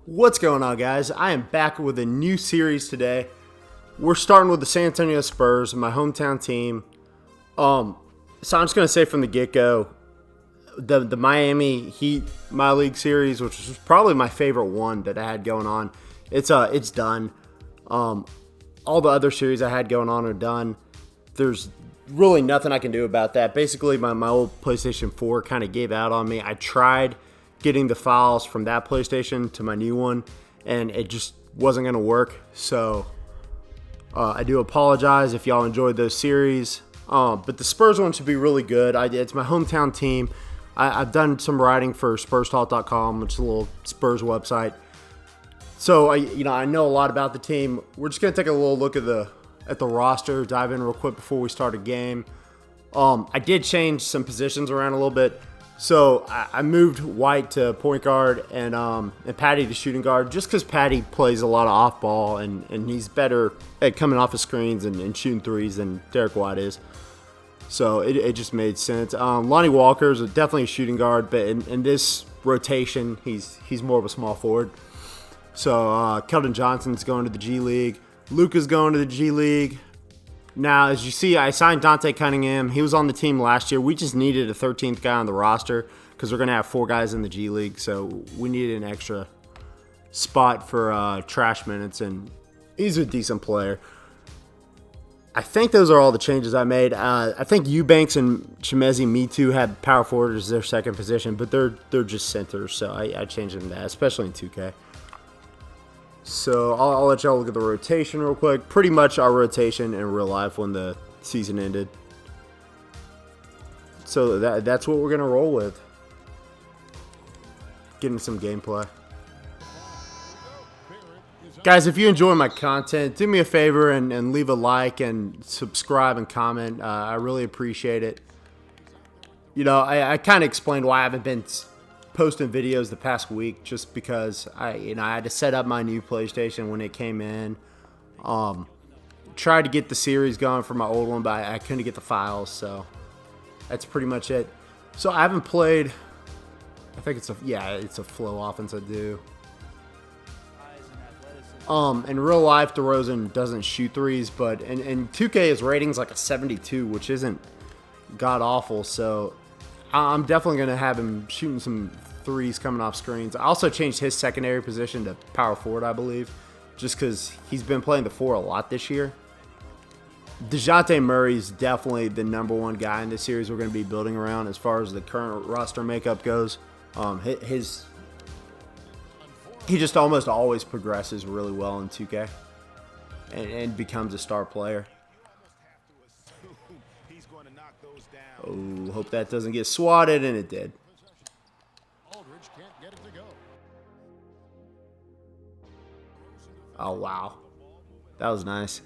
What's going on, guys? I am back with a new series today. We're starting with the San Antonio Spurs, my hometown team. So I'm just gonna say from the get-go, the Miami Heat MyLEAGUE series, which was probably my favorite one that I had going on, it's done. All the other series I had going on are done. There's really nothing I can do about that. Basically, my old PlayStation 4 kind of gave out on me. I tried getting the files from that PlayStation to my new one, and it just wasn't going to work. So I do apologize if y'all enjoyed those series. But the Spurs one should be really good. It's my hometown team. I've done some writing for SpursTalk.com, which is a little Spurs website. So I know a lot about the team. We're just going to take a little look at the roster, dive in real quick before we start a game. I did change some positions around a little bit. So I moved White to point guard and Patty to shooting guard, just because Patty plays a lot of off ball and he's better at coming off of screens and shooting threes than Derek White is. So it just made sense. Lonnie Walker is definitely a shooting guard, but in this rotation, he's more of a small forward. So Keldon Johnson's going to the G League. Luka's going to the G League. Now, as you see, I signed Dante Cunningham. He was on the team last year. We just needed a 13th guy on the roster because we're going to have 4 guys in the G League. So we needed an extra spot for trash minutes, and he's a decent player. I think those are all the changes I made. I think Eubanks and Chimezi Mitu had power forward as their second position, but they're just centers, so I changed them to that, especially in 2K. So I'll let y'all look at the rotation real quick. Pretty much our rotation in real life when the season ended. So that's what we're going to roll with. Getting some gameplay. Guys, if you enjoy my content, do me a favor and leave a like and subscribe and comment. I really appreciate it. You know, I kind of explained why I haven't been posting videos the past week, just because I had to set up my new PlayStation when it came in. Tried to get the series going for my old one, but I couldn't get the files, so that's pretty much it. So I haven't played. I think it's a flow offense I do. In real life, DeRozan doesn't shoot threes, but in 2K his rating's like a 72, which isn't god awful. So I'm definitely gonna have him shooting some threes coming off screens. I also changed his secondary position to power forward, I believe, just because he's been playing the 4 a lot this year. DeJounte Murray's definitely the number one guy in this series we're going to be building around as far as the current roster makeup goes. He just almost always progresses really well in 2K and becomes a star player. Oh, hope that doesn't get swatted, and it did. Oh, wow. That was nice.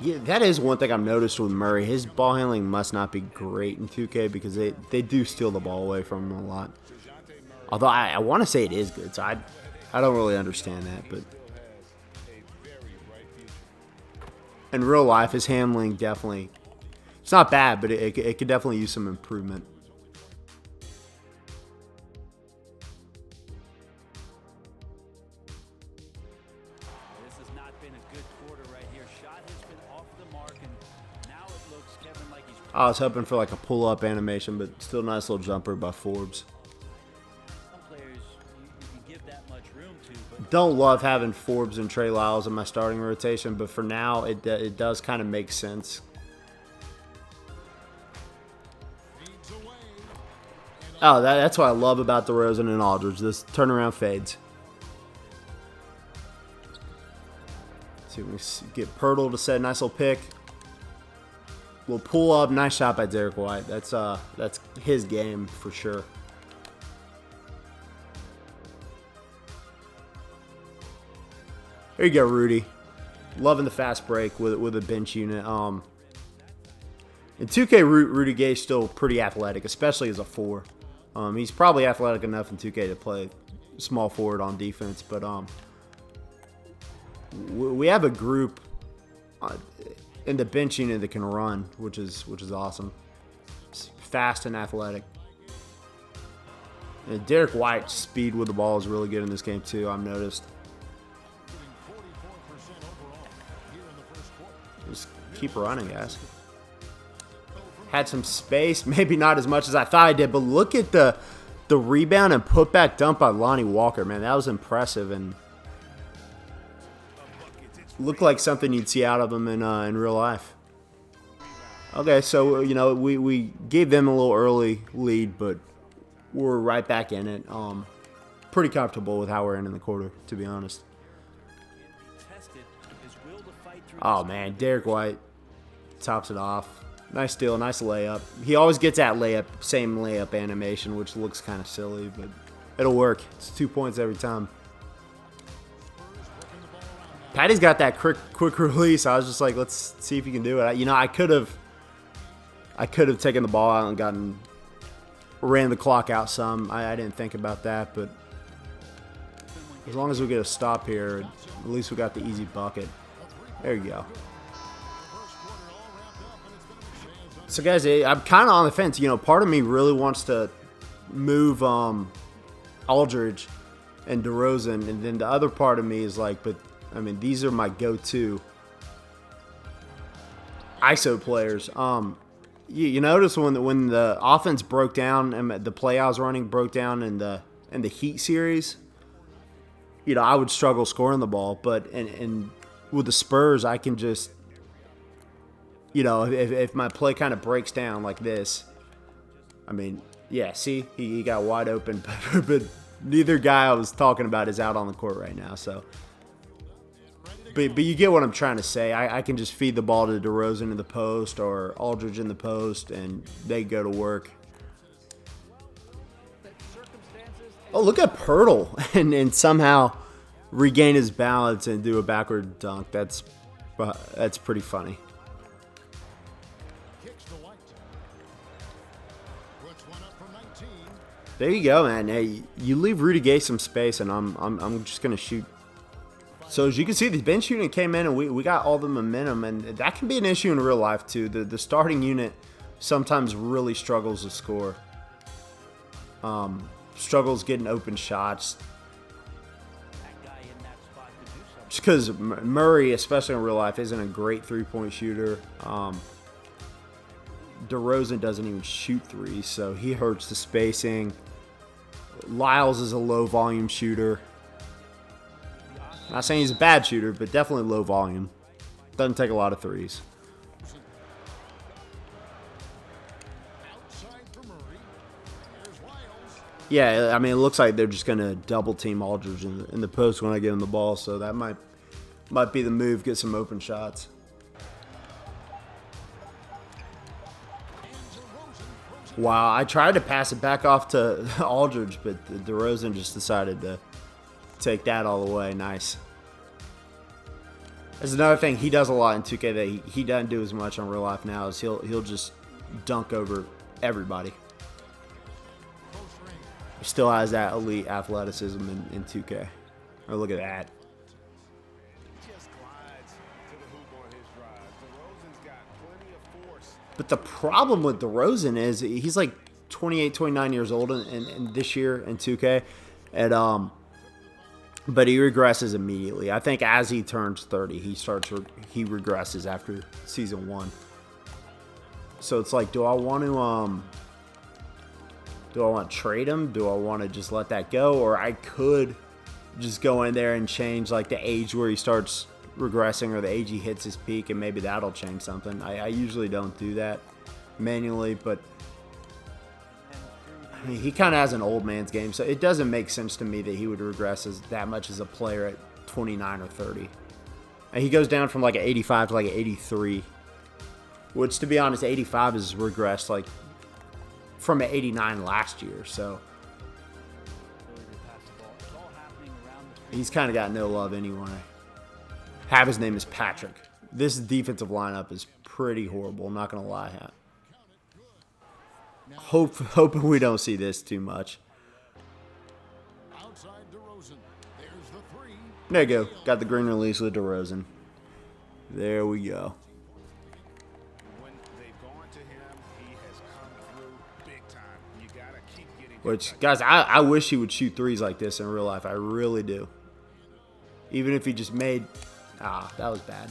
Yeah, that is one thing I've noticed with Murray. His ball handling must not be great in 2K because they do steal the ball away from him a lot. Although I want to say it is good, so I don't really understand that. But in real life, his handling definitely, it's not bad, but it could definitely use some improvement. I was hoping for like a pull-up animation, but still a nice little jumper by Forbes. Don't love having Forbes and Trey Lyles in my starting rotation, but for now, it does kind of make sense. Oh, that's what I love about DeRozan and Aldridge, this turnaround fades. See, we get Pirtle to set a nice little pick. We'll pull up. Nice shot by Derek White. That's his game for sure. Here you go, Rudy. Loving the fast break with a bench unit. In 2K, Rudy Gay's still pretty athletic, especially as a 4. He's probably athletic enough in 2K to play small forward on defense, but we have a group in the bench unit that can run, which is awesome. It's fast and athletic. And Derek White's speed with the ball is really good in this game too, I've noticed. Just keep running, guys. Had some space, maybe not as much as I thought I did, but look at the rebound and putback dump by Lonnie Walker, man. That was impressive and looked like something you'd see out of him in real life. Okay, so, you know, we gave them a little early lead, but we're right back in it. Pretty comfortable with how we're ending the quarter, to be honest. Oh, man, Derek White tops it off. Nice steal, nice layup. He always gets that same layup animation, which looks kind of silly, but it'll work. It's 2 points every time. Patty's got that quick release. I was just like, let's see if he can do it. You know, I could have taken the ball out and ran the clock out some. I didn't think about that, but as long as we get a stop here, at least we got the easy bucket. There you go. So, guys, I'm kind of on the fence. You know, part of me really wants to move Aldridge and DeRozan, and then the other part of me is like, but, I mean, these are my go-to ISO players. You notice when the offense broke down and the play I was running broke down in the Heat series, you know, I would struggle scoring the ball. But and with the Spurs, I can just, you know, if my play kind of breaks down like this, I mean, yeah, see, he got wide open, but neither guy I was talking about is out on the court right now. So, but you get what I'm trying to say. I can just feed the ball to DeRozan in the post or Aldridge in the post, and they go to work. Oh, look at Pirtle and somehow regain his balance and do a backward dunk. That's pretty funny. There you go, man. Hey, you leave Rudy Gay some space, and I'm just gonna shoot. So as you can see, the bench unit came in, and we got all the momentum, and that can be an issue in real life too. The starting unit sometimes really struggles to score. Struggles getting open shots. Just because Murray, especially in real life, isn't a great three-point shooter. DeRozan doesn't even shoot threes, so he hurts the spacing. Lyles is a low-volume shooter. Not saying he's a bad shooter, but definitely low volume. Doesn't take a lot of threes. Yeah, I mean, it looks like they're just going to double-team Aldridge in the post when I give him the ball, so that might be the move, get some open shots. Wow, I tried to pass it back off to Aldridge, but DeRozan just decided to take that all the way. Nice. There's another thing he does a lot in 2K that he doesn't do as much in real life now is he'll just dunk over everybody. He still has that elite athleticism in 2K. Oh, look at that. But the problem with DeRozan is he's like 28, 29 years old in this year in 2K. And but he regresses immediately. I think as he turns 30, he regresses after season 1. So it's like, do I want to trade him? Do I want to just let that go? Or I could just go in there and change like the age where he starts regressing or the age he hits his peak, and maybe that'll change something. I usually don't do that manually, but I mean, he kind of has an old man's game, so it doesn't make sense to me that he would regress that much as a player at 29 or 30. And he goes down from like an 85 to like an 83, which, to be honest, 85 has regressed like from an 89 last year, so he's kind of got no love anyway. Half his name is Patrick. This defensive lineup is pretty horrible, I'm not going to lie. Hoping we don't see this too much. There you go. Got the green release with DeRozan. There we go. When they've gone to him, he has come through big time. You got to keep getting Which, guys, I wish he would shoot threes like this in real life. I really do. Even if he just made... that was bad.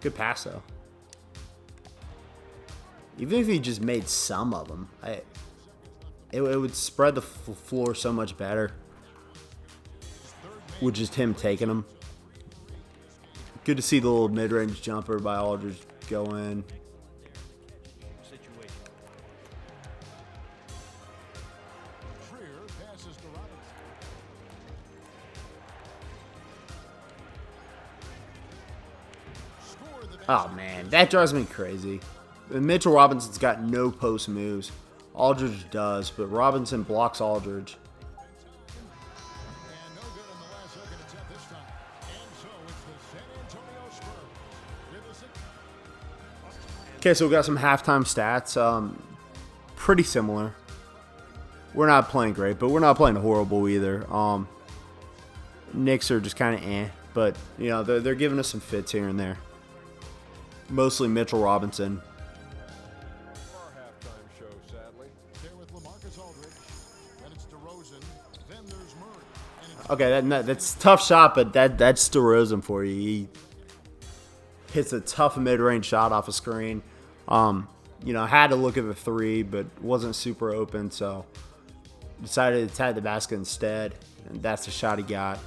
Good pass, though. Even if he just made some of them, it would spread the floor so much better with just him taking them. Good to see the little mid-range jumper by Aldridge go in. Oh, man, that drives me crazy. Mitchell Robinson's got no post moves. Aldridge does, but Robinson blocks Aldridge. Okay, so we got some halftime stats. Pretty similar. We're not playing great, but we're not playing horrible either. Knicks are just kind of but you know they're giving us some fits here and there. Mostly Mitchell Robinson. Okay, that's a tough shot, but that's DeRozan for you. He hits a tough mid-range shot off a screen. You know, had to look at the three, but wasn't super open, so decided to tag the basket instead, and that's the shot he got.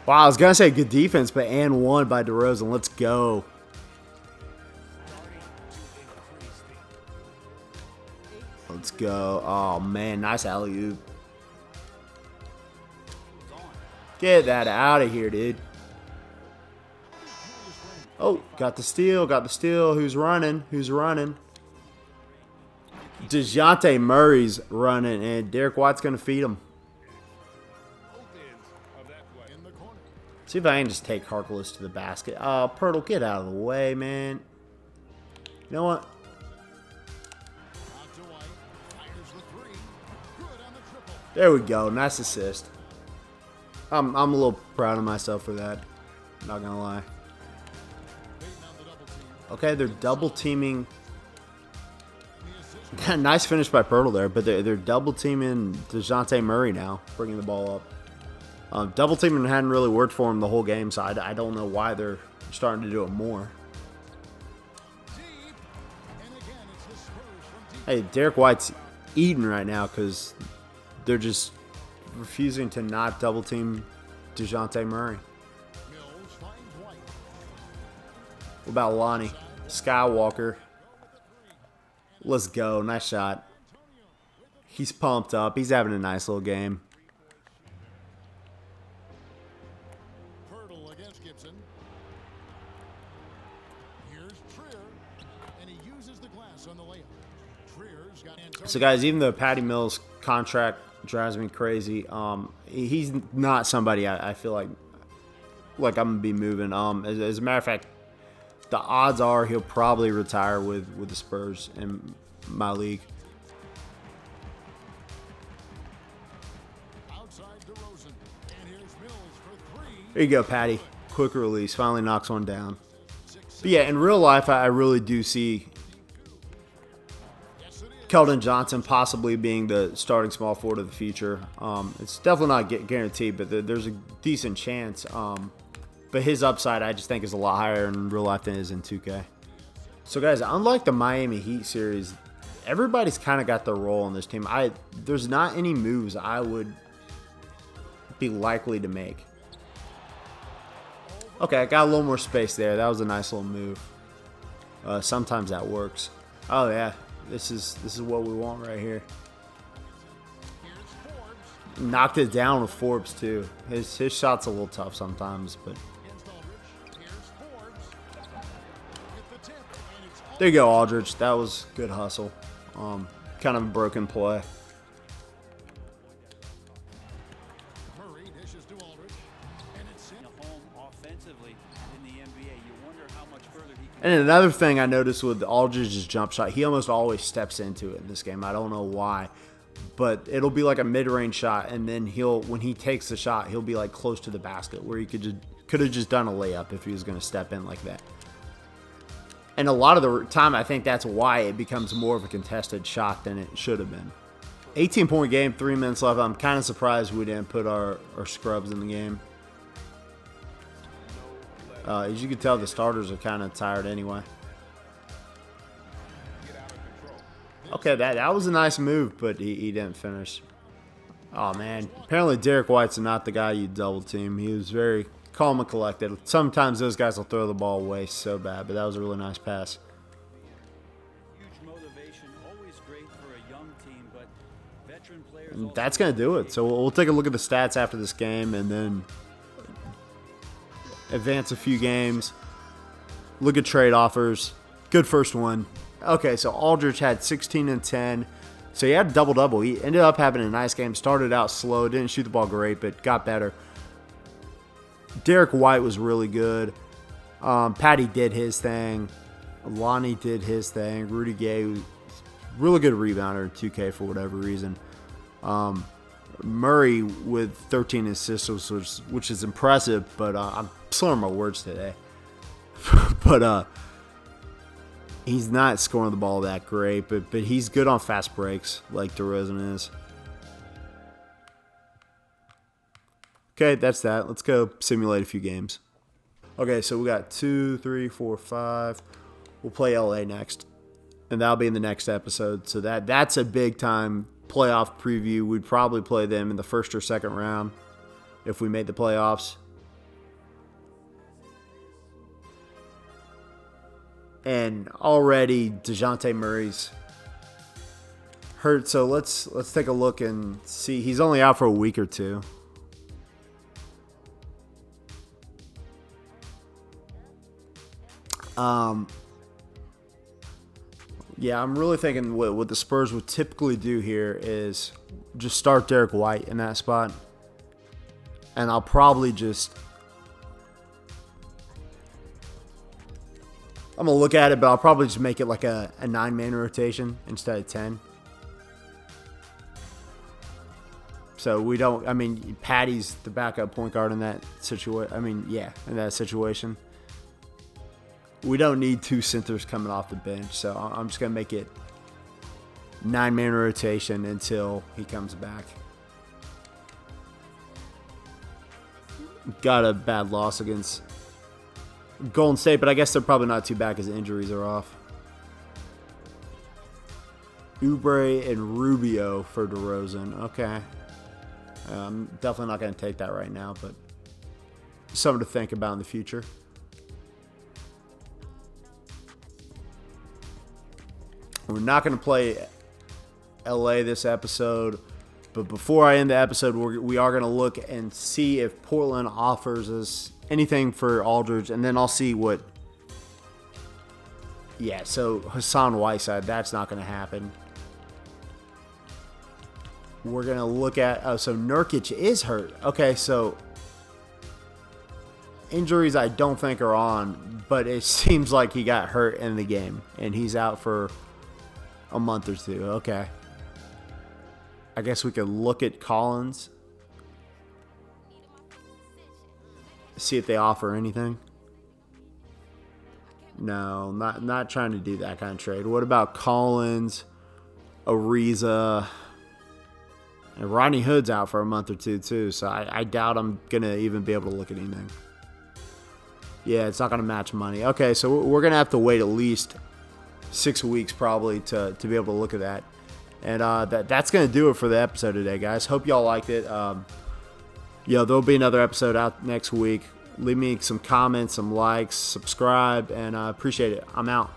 Wow, I was going to say good defense, but and one by DeRozan. Let's go. Let's go. Oh, man, nice alley-oop. Get that out of here, dude. Oh, got the steal, Who's running? DeJounte Murray's running, and Derek White's going to feed him. See if I can just take Harkless to the basket. Oh, Pirtle, get out of the way, man. You know what? There we go. Nice assist. I'm a little proud of myself for that. Not gonna lie. Okay, they're double teaming. Nice finish by Pirtle there, but they're double teaming DeJounte Murray now, bringing the ball up. Double teaming hadn't really worked for him the whole game, so I don't know why they're starting to do it more. Hey, Derek White's eating right now because they're just refusing to not double team DeJounte Murray. What about Lonnie Skywalker? Let's go. Nice shot. He's pumped up. He's having a nice little game. So, guys, even though Patty Mills' contract drives me crazy, he's not somebody I feel like I'm going to be moving. As a matter of fact, the odds are he'll probably retire with the Spurs in my league. There you go, Patty. Quick release. Finally knocks one down. But, yeah, in real life, I really do see Keldon Johnson possibly being the starting small forward of the future. It's definitely not guaranteed, but there's a decent chance. But his upside, I just think, is a lot higher in real life than it is in 2K. So, guys, unlike the Miami Heat series, everybody's kind of got their role on this team. There's not any moves I would be likely to make. Okay, I got a little more space there. That was a nice little move. Sometimes that works. Oh, yeah. This is what we want right here. Knocked it down with Forbes too. His shot's a little tough sometimes, but there you go, Aldridge. That was good hustle. Kind of a broken play. And another thing I noticed with Aldridge's jump shot, he almost always steps into it in this game. I don't know why, but it'll be like a mid-range shot, and then when he takes the shot, he'll be like close to the basket where he could have just done a layup if he was going to step in like that. And a lot of the time, I think that's why it becomes more of a contested shot than it should have been. 18-point game, 3 minutes left. I'm kind of surprised we didn't put our scrubs in the game. As you can tell, the starters are kind of tired anyway. Okay, that was a nice move, but he didn't finish. Oh, man. Apparently, Derek White's not the guy you double team. He was very calm and collected. Sometimes those guys will throw the ball away so bad, but that was a really nice pass. And that's going to do it. So we'll take a look at the stats after this game and then advance a few games. Look at trade offers. Good first one. Okay, so Aldridge had 16 and 10. So he had a double-double. He ended up having a nice game. Started out slow. Didn't shoot the ball great, but got better. Derek White was really good. Patty did his thing. Lonnie did his thing. Rudy Gay, really good rebounder in 2K for whatever reason. Murray with 13 assists, which is impressive, but I'm slurring my words today. But he's not scoring the ball that great, but he's good on fast breaks like DeRozan is. Okay, that's that. Let's go simulate a few games. Okay, so we got 2, 3, 4, 5. We'll play LA next, and that'll be in the next episode. So that's a big time playoff preview. We'd probably play them in the first or second round if we made the playoffs. And already DeJounte Murray's hurt, so let's take a look and see. He's only out for a week or two. Yeah, I'm really thinking what the Spurs would typically do here is just start Derek White in that spot. And I'll probably just... I'm going to look at it, but I'll probably just make it like a 9-man rotation instead of 10. So we don't... I mean, Patty's the backup point guard in that situation. I mean, yeah, in that situation. We don't need 2 centers coming off the bench, so I'm just going to make it 9-man rotation until he comes back. Got a bad loss against Golden State, but I guess they're probably not too bad because the injuries are off. Oubre and Rubio for DeRozan. Okay. I'm definitely not going to take that right now, but something to think about in the future. We're not going to play LA this episode, but before I end the episode, we are going to look and see if Portland offers us anything for Aldridge, and then I'll see what... Yeah, so Hassan Whiteside, that's not going to happen. We're going to look at... Oh, so Nurkic is hurt. Okay, so injuries I don't think are on, but it seems like he got hurt in the game, and he's out for a month or two. Okay. I guess we could look at Collins. See if they offer anything. No, not trying to do that kind of trade. What about Collins, Ariza, and Rodney Hood's out for a month or two too, so I doubt I'm going to even be able to look at anything. Yeah, it's not going to match money. Okay, so we're going to have to wait at least 6 weeks probably to be able to look at that. And that's going to do it for the episode today, guys. Hope y'all liked it. There'll be another episode out next week. Leave me some comments, some likes, subscribe, and I appreciate it. I'm out.